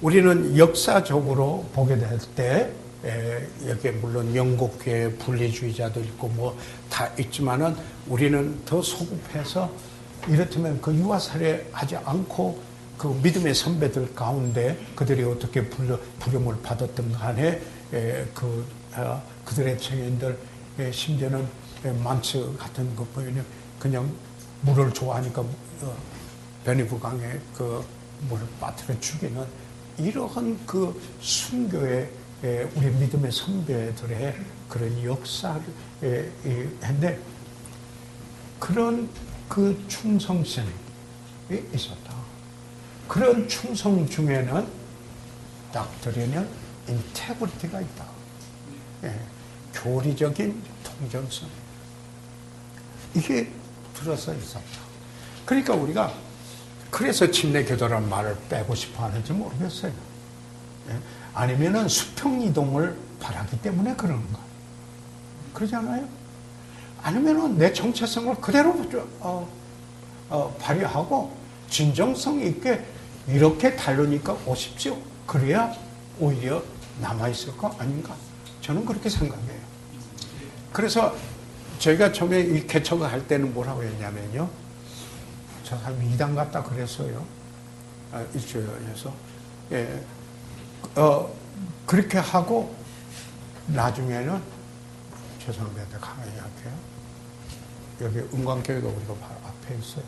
우리는 역사적으로 보게 될 때 여기에 물론 영국교회 분리주의자도 있고 뭐 다 있지만은 우리는 더 소급해서 이렇다면 그 유아살해 하지 않고 그 믿음의 선배들 가운데 그들이 어떻게 부름을 받았든 간에 그들의 청인들 심지어는 만츠 같은 거 보면 그냥 물을 좋아하니까 변이부강에 그 물을 빠뜨려 죽이는 이러한 그 순교의 우리 믿음의 선배들의 그런 역사를 했는데 그런 그 충성심이 있었다. 그런 충성 중에는 닥트리는 인테그리티가 있다. 교리적인 통전성. 이게 들어서 있었다. 그러니까 우리가 그래서 침례교도라는 말을 빼고 싶어 하는지 모르겠어요. 아니면은 수평이동을 바라기 때문에 그러는가? 그러잖아요? 아니면은 내 정체성을 그대로 발휘하고 진정성 있게 이렇게 다루니까 오십시오. 그래야 오히려 남아있을 거 아닌가? 저는 그렇게 생각해요. 그래서 저희가 처음에 이 개척을 할 때는 뭐라고 했냐면요. 저 사람이 이단 같다 그랬어요. 일주일에서. 그렇게 하고 나중에는 죄송합니다. 강하게 할게요. 여기 은광교회가 우리가 바로 앞에 있어요.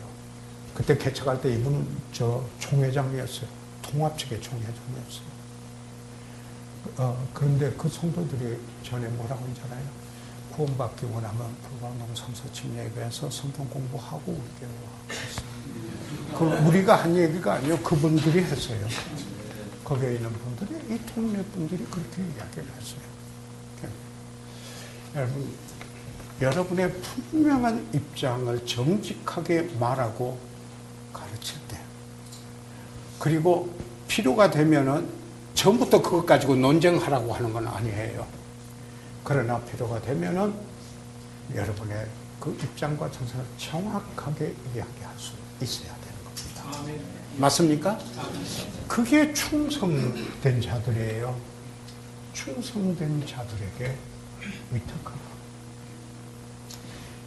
그때 개척할 때 이분은 저 총회장이었어요. 통합 측의 총회장이었어요. 그런데 그 성도들이 전에 뭐라고 하잖아요. 구원받기 원하면 불광동 성서침례교회에서 성경 공부하고 우리 교회 와. 그 우리가 한 얘기가 아니에요. 그분들이 했어요. 거기에 있는 분들이, 이 통례 분들이 그렇게 이야기를 했어요. 여러분의 분명한 입장을 정직하게 말하고 가르칠 때, 그리고 필요가 되면은 처음부터 그것 가지고 논쟁하라고 하는 건 아니에요. 그러나 필요가 되면은 여러분의 그 입장과 정서를 정확하게 이야기할 수 있어야 되는 겁니다. 맞습니까? 그게 충성된 자들이에요. 충성된 자들에게 위탁하고.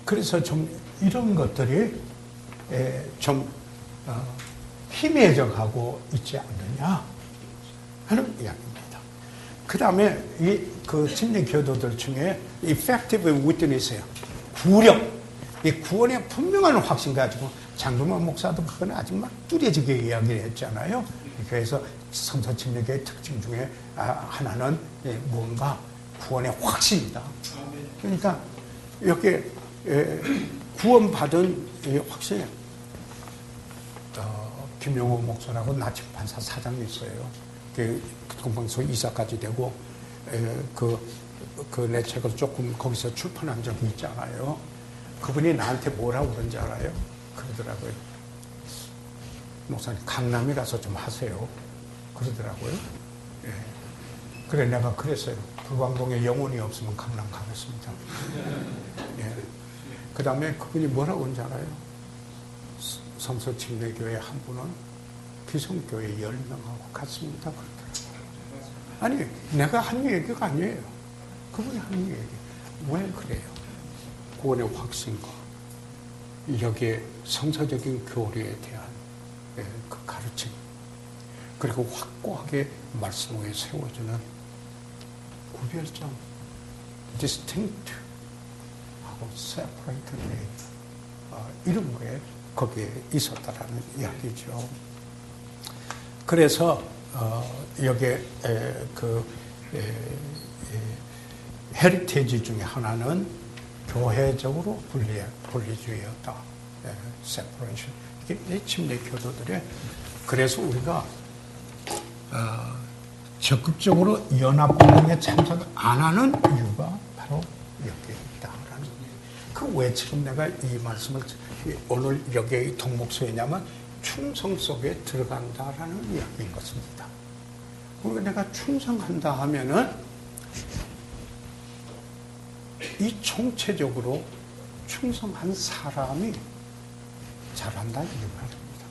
그래서 좀 이런 것들이 좀 희미해져 가고 있지 않느냐 하는 이야기입니다. 그 다음에 그 침례 교도들 중에 effective witness예요. 구력. 이 구원의 분명한 확신 가지고 장동만 목사도 그건 아직 막 뚜렷하게 이야기를 했잖아요. 그래서 성서침례교의 특징 중에 하나는 뭔가 구원의 확신이다. 그러니까 이렇게 구원받은 확신. 김용호 목사라고 나치판사 사장이 있어요. 그 동방서 이사까지 되고 내 책을 조금 거기서 출판한 적이 있잖아요. 그분이 나한테 뭐라고 그런지 알아요? 그러더라고요. 목사님 강남에 가서 좀 하세요. 그러더라고요. 예. 그래 내가 그랬어요. 불광동에 영혼이 없으면 강남 가겠습니다. 예. 그 다음에 그분이 뭐라고 하는지 알아요? 성서침례교회 한 분은 비성교회 10명하고 같습니다. 그러더라고요. 아니 내가 한 얘기가 아니에요. 그분이 한 얘기. 왜 그래요? 구원의 확신과 여기에 성서적인 교리에 대한 그 가르침, 그리고 확고하게 말씀 위에 세워주는 구별점, distinct 하고 separate 이런 거에 거기에 있었다라는 이야기죠. 그래서 여기에 헤리테이지 중에 하나는 교회적으로 분리주의였다. separation. 이게 침례 교도들의 그래서 우리가 적극적으로 연합운동에 참석 안 하는 이유가 바로 여기에 있다라는 그 왜 지금 내가 이 말씀을 오늘 여기에 동목서에냐면 충성 속에 들어간다라는 이야기인 것입니다. 우리가 내가 충성한다 하면은 이 총체적으로 충성한 사람이 잘한다 이 말입니다.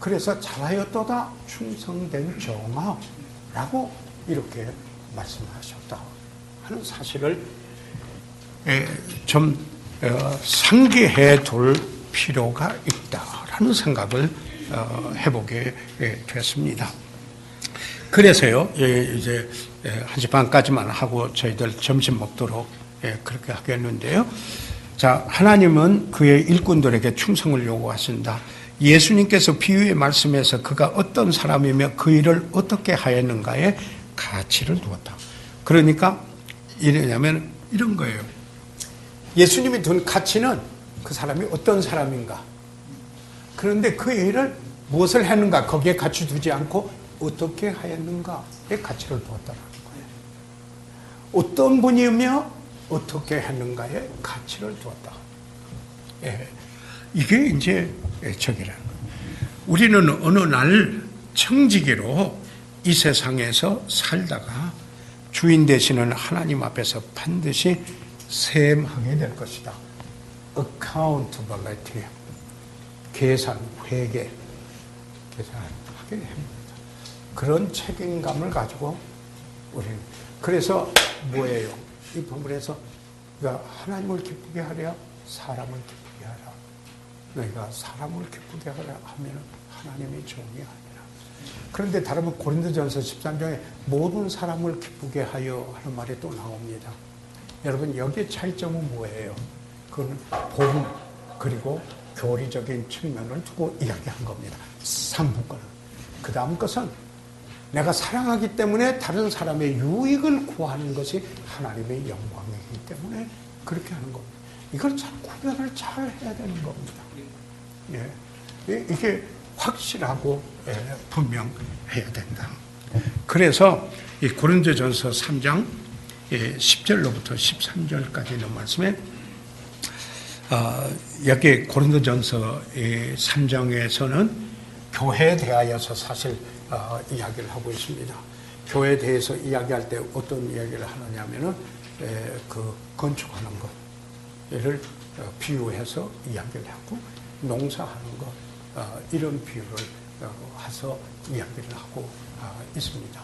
그래서 잘하였도다 충성된 종아라고 이렇게 말씀하셨다 하는 사실을 좀 상기해 둘 필요가 있다라는 생각을 해보게 됐습니다. 그래서요 이제 1시 반까지만 하고 저희들 점심 먹도록 그렇게 하겠는데요. 자, 하나님은 그의 일꾼들에게 충성을 요구하신다. 예수님께서 비유의 말씀에서 그가 어떤 사람이며 그 일을 어떻게 하였는가에 가치를 두었다. 그러니까 이러냐면 이런 거예요. 예수님이 둔 가치는 그 사람이 어떤 사람인가. 그런데 그 일을 무엇을 했는가 거기에 가치 두지 않고 어떻게 하였는가에 가치를 두었다는 거예요. 어떤 분이며 어떻게 했는가에 가치를 두었다. 예, 이게 이제 저기라는 거예요. 우리는 어느 날 청지기로 이 세상에서 살다가 주인 되시는 하나님 앞에서 반드시 셈하게 될 것이다. accountability, 계산, 회계, 계산하게 됩니다. 그런 책임감을 가지고 우리는 그래서 뭐예요? 이 본문에서 그러니까 하나님을 기쁘게 하랴 사람을 기쁘게 하라. 너희가 사람을 기쁘게 하라 하면 하나님이 종이 아니라. 그런데 다른 고린도전서 13장에 모든 사람을 기쁘게 하여 하는 말이 또 나옵니다. 여러분 여기에 차이점은 뭐예요? 그건 복음 그리고 교리적인 측면을 두고 이야기한 겁니다. 3부권은. 그 다음 것은 내가 사랑하기 때문에 다른 사람의 유익을 구하는 것이 하나님의 영광이기 때문에 그렇게 하는 겁니다. 이걸 잘 구별을 잘 해야 되는 겁니다. 예. 이게 확실하고 분명해야 된다. 그래서 이 고린도전서 3장 10절로부터 13절까지 있는 말씀에 여기 고린도전서 3장에서는 교회에 대하여서 사실 이야기를 하고 있습니다. 교회에 대해서 이야기할 때 어떤 이야기를 하느냐면은 그 건축하는 것을 비유해서 이야기를 하고 농사하는 것 이런 비유를 해서 이야기를 하고 있습니다.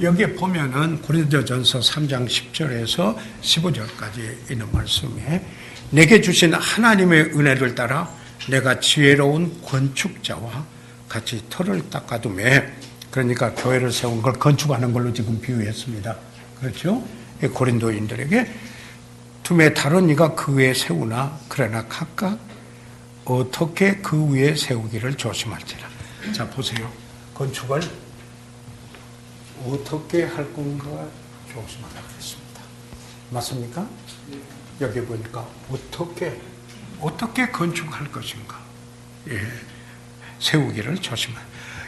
여기에 보면은 고린도전서 3장 10절에서 15절까지 있는 말씀에 내게 주신 하나님의 은혜를 따라 내가 지혜로운 건축자와 같이 터를 닦아두매. 그러니까 교회를 세운 걸 건축하는 걸로 지금 비유했습니다. 그렇죠? 고린도인들에게 둠에 다른 이가 그 위에 세우나 그러나 각각 어떻게 그 위에 세우기를 조심할지라. 자 보세요. 건축을 어떻게 할 건가 조심하라 그랬습니다. 맞습니까? 여기 보니까 어떻게 건축할 것인가. 예. 세우기를 조심하라.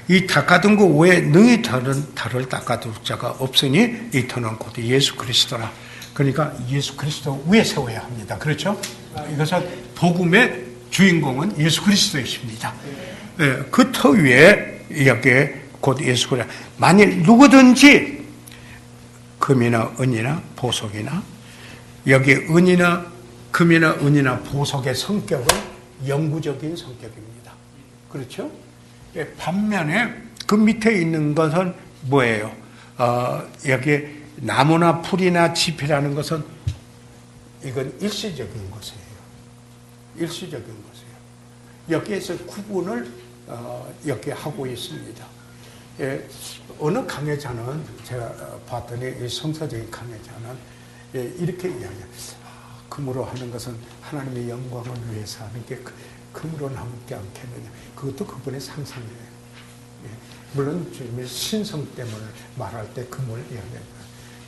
이 닦아둔 그 외에 능히 다른 달을 닦아둘 자가 없으니 이 터는 곧 예수 그리스도라. 그러니까 예수 그리스도 위에 세워야 합니다. 그렇죠? 이것은 복음의 주인공은 예수 그리스도이십니다. 예, 그 터 위에 여기에 곧 예수 그리스도. 만일 누구든지 금이나 은이나 보석이나 여기 은이나 금이나 은이나 보석의 성격은 영구적인 성격입니다. 그렇죠? 예, 반면에 그 밑에 있는 것은 뭐예요? 여기 나무나 풀이나 짚이라는 것은 이건 일시적인 것이에요. 일시적인 것이에요. 여기에서 구분을 여기 하고 있습니다. 예, 어느 강해자는 제가 봤더니 이 성서적인 강해자는 예, 이렇게 이야기해요. 금으로 하는 것은 하나님의 영광을 위해서 하는 게 금으로 남지 않겠느냐. 그것도 그분의 상상이에요. 예, 물론 주님의 신성 때문에 말할 때 금을 이야기해요.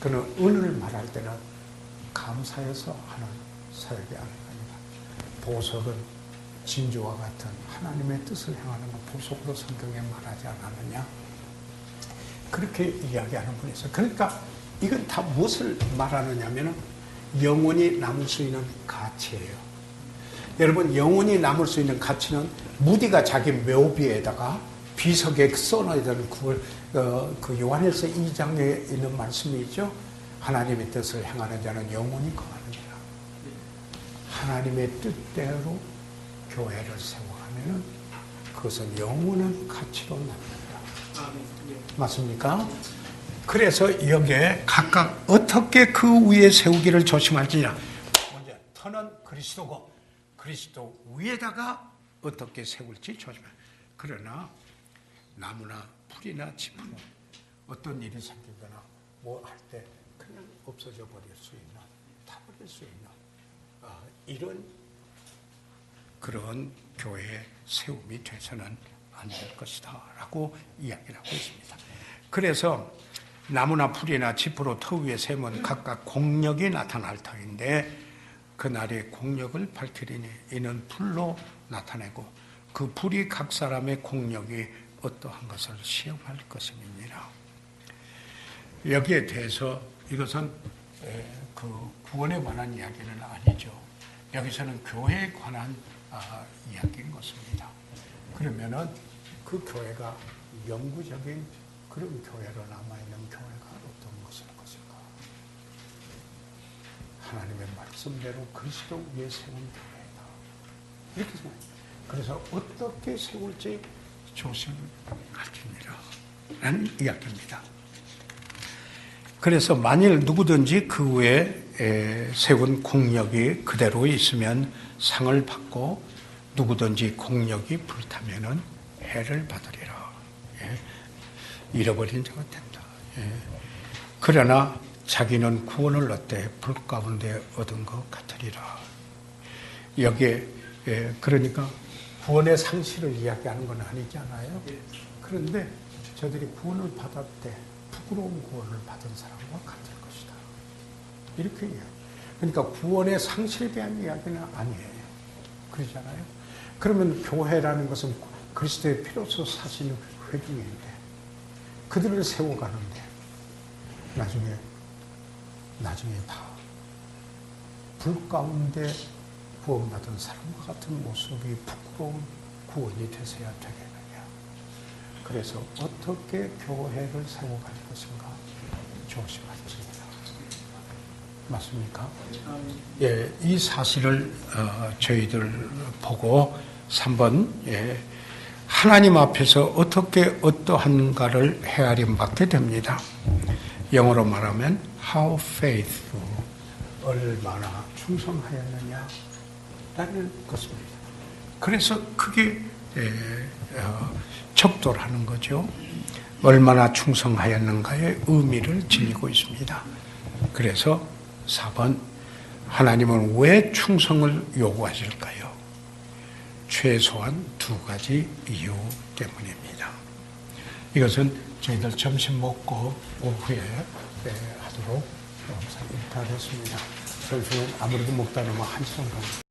그는 은을 말할 때는 감사해서 하는 사역이 아닙니다. 보석은 진주와 같은 하나님의 뜻을 행하는 것, 보석으로 성경에 말하지 않았느냐. 그렇게 이야기하는 분이 있어요. 그러니까 이건 다 무엇을 말하느냐면 영원히 남을 수 있는 가치예요. 여러분, 영원히 남을 수 있는 가치는 무디가 자기 묘비에다가 비석에 써놓은 그 요한일서 2장에 있는 말씀이 있죠. 하나님의 뜻을 행하는 자는 영원히 거하느니라. 하나님의 뜻대로 교회를 세워가면은 그것은 영원한 가치로 납니다. 맞습니까? 그래서 여기에 각각 어떻게 그 위에 세우기를 조심할지냐. 먼저 터는 그리스도고 그리스도 위에다가 어떻게 세울지 조심해. 그러나 나무나 풀이나 짚으로 어떤 일이 생기거나 뭐 할 때 그냥 없어져 버릴 수 있는, 다 버릴 수 있는 이런 그런 교회의 세움이 돼서는 안 될 것이다 라고 이야기를 하고 있습니다. 그래서 나무나 풀이나 짚으로 터 위에 세우면 각각 공력이 나타날 터인데 그날의 공력을 밝히리니 이는 불로 나타내고 그 불이 각 사람의 공력이 어떠한 것을 시험할 것입니다. 여기에 대해서 이것은 그 구원에 관한 이야기는 아니죠. 여기서는 교회에 관한 이야기인 것입니다. 그러면은 그 교회가 영구적인 그런 교회로 남아있는 교회가 어떤 것일까? 하나님의 말씀대로 그리스도 위에 세운 교회다. 이렇게 생각합니다. 그래서 어떻게 세울지 조심을 가르칩니다. 라는 이야기입니다. 그래서 만일 누구든지 그 위에 세운 공력이 그대로 있으면 상을 받고 누구든지 공력이 불타면은 해를 받으리라. 예. 잃어버린 자가 된다. 예. 그러나 자기는 구원을 얻되 불 가운데 얻은 것 같으리라. 여기에 그러니까 구원의 상실을 이야기하는 건 아니잖아요. 그런데 저들이 구원을 받았대 부끄러운 구원을 받은 사람과 같을 것이다. 이렇게 이야기. 그러니까 구원의 상실에 대한 이야기는 아니에요. 그러잖아요. 그러면 교회라는 것은 그리스도의 피로서 사시는 회중인데 그들을 세워가는데 나중에 다 불 가운데 구원받은 사람과 같은 모습이 부끄러운 구원이 되셔야 되겠느냐. 그래서 어떻게 교회를 세워갈 것인가 조심할지니다. 맞습니까? 예, 이 사실을 저희들 보고 3번 하나님 앞에서 어떻게 어떠한가를 헤아림 받게 됩니다. 영어로 말하면 how faithful, 얼마나 충성하였느냐 라는 것입니다. 그래서 그게 척도라는 거죠. 얼마나 충성하였는가의 의미를 지니고 있습니다. 그래서 4번 하나님은 왜 충성을 요구하실까요? 최소한 2가지 이유 때문입니다. 이것은 저희들 점심 먹고 오후에 하도록 일단했습니다. 그래서 아무래도 먹다 보면 1시간